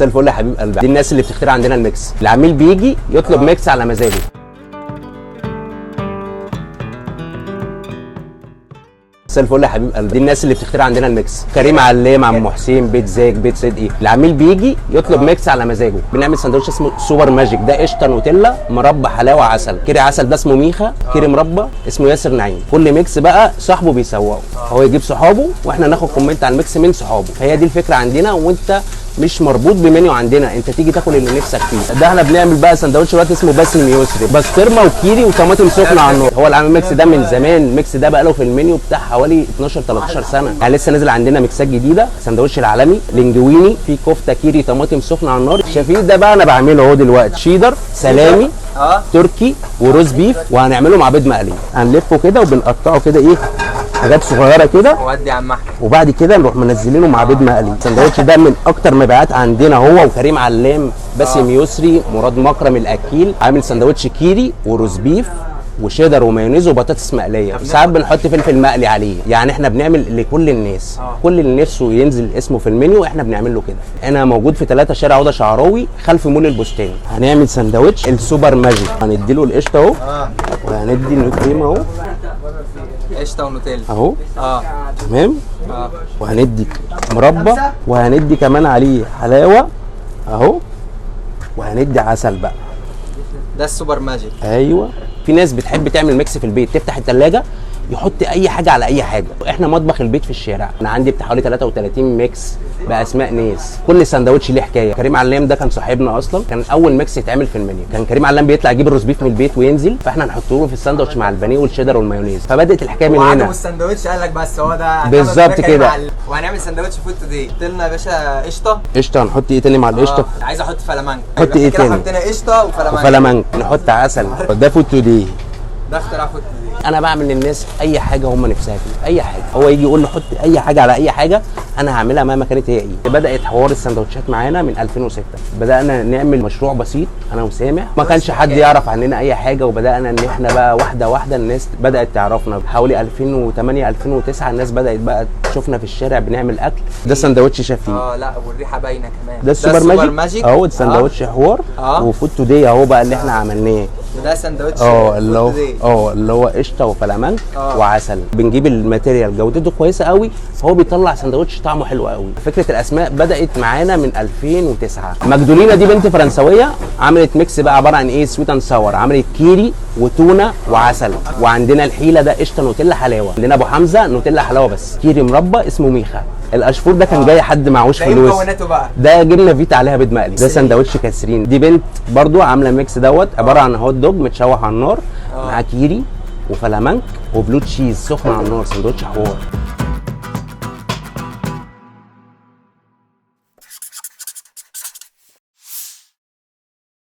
مساء الفل يا حبيب قلبي. دي الناس اللي بتخترع عندنا الميكس. العميل بيجي يطلب ميكس على مزاجه. مساء الفل يا حبيب قلبي. دي الناس اللي بتخترع عندنا الميكس. كريم علام، عم حسين، بيت زاك، بيت صدقي. العميل بيجي يطلب ميكس على مزاجه. بنعمل سندوتش اسمه سوبر ماجيك، ده قشطه نوتيلا مربى حلاوه عسل. كيري عسل ده اسمه ميخا، كيري مربى اسمه ياسر نعيم. كل ميكس بقى صاحبه بيسوقه، هو يجيب صحابه واحنا ناخد كومنت على الميكس من صحابه. فهي دي الفكره عندنا، وانت مش مربوط بمنيو عندنا، انت تيجي تاكل اللي نفسك فيه. ده احنا بنعمل بقى سندوتش دلوقتي اسمه باسم يسري، بسطرمه وكيري وطماطم سخنه على النار. هو اللي عامل الميكس ده من زمان. الميكس ده بقى له في المنيو بتاع حوالي 12 13 سنه. يعني لسه نازل عندنا ميكسات جديده. سندوتش العالمي لينجويني فيه كفته كيري طماطم سخنه على النار. شايفين ده بقى انا بعمله اهو دلوقتي، شيدر سلامي تركي وروز بيف، وهنعمله مع بيض مقلي. هنلفه كده وبنقطعه كده ايه حاجات صغيره كده، ودي يا عم احمد. وبعد كده نروح منزلينه مع بيض مقلي. السندوتش ده من اكتر مبيعات عندنا، هو وكريم علام، باسم يسري، مراد مكرم الاكيل. عامل سندوتش كيري وروز بيف وشيدر ومايونيز وبطاطس مقليه، وساعات بنحط فلفل مقلي عليه. يعني احنا بنعمل لكل الناس، كل اللي نفسه ينزل اسمه في المنيو احنا بنعمل له كده. انا موجود في 3 شارع عوده شعراوي خلف مول البستان. هنعمل سندوتش السوبر ماجيك. هنديله القشطه اهو، وهندي الكريمه اهو، قشطه ونوتيلا اهو تمام. وهندي مربى، وهندي كمان عليه حلاوه اهو، وهندي عسل بقى. ده السوبر ماجيك. ايوه. في ناس بتحب تعمل ميكس في البيت، تفتح الثلاجه يحط اي حاجه على اي حاجه. احنا مطبخ البيت في الشارع. انا عندي بتاع حوالي 33 ميكس باسماء ناس، كل سندوتش ليه حكايه. كريم علام ده كان صاحبنا اصلا، كان اول ميكس يتعمل في المنيو. كان كريم علام بيطلع يجيب الروز بيف من البيت وينزل، فاحنا نحطه له في الساندوتش مع البانيه والشيدر والمايونيز. فبدات الحكايه من هنا. والساندوتش قال لك بس هو ده بالظبط كده. وهنعمل سندوتش فود توداي. قلت لنا يا باشا قشطه. قشطه. هنحط ايه تاني مع القشطه؟ عايز احط فلامنك. نحط ايه تاني؟ حطينا قشطه وفلامنك. نحط عسل. ده فود توداي. ده اختراع فود توداي. انا بعمل للناس اي حاجه هم نفسها فيها، اي حاجه. هو يجي يقول لي حط اي حاجه على اي حاجه، انا هعملها مهما كانت هي ايه. بدات حوار السندوتشات معانا من 2006. بدانا نعمل مشروع بسيط انا وسامح، ما كانش حد يعرف عننا اي حاجه، وبدانا ان احنا بقى واحده واحده الناس بدات تعرفنا. حوالي 2008 2009 الناس بدات بقى تشوفنا في الشارع بنعمل اكل. ده سندوتش شفيق. لا والريحه باينه كمان. ده السوبر ماجيك اهو. ده سندوتش حوار وفود توداي اهو بقى اللي احنا عملناه. وده سندوتش اللي هو قشطه وفلامنك وعسل. بنجيب الماتيريال جودته كويسه قوي، فهو بيطلع سندوتش طعمه حلو قوي. فكره الاسماء بدات معانا من 2009. مجدولينا دي بنت فرنسويه عملت ميكس بقى عباره عن ايه، سويت اند ساور. عملت كيري وتونه وعسل. وعندنا الحيله ده قشطه نوتيلا حلاوه. عندنا ابو حمزه نوتيلا حلاوه بس. كيري مربى اسمه ميخا. الاشفور ده كان جاي حد معهوش فلوس، ده جبنا فيتا عليها بيض مقلي. ده سندوتش كاسرين. دي بنت برضو عامله ميكس عباره عن هوت دوج متشوح على النار مع كيري وفلامنك وبلو تشيز سخن على النار. سندوتش حوار.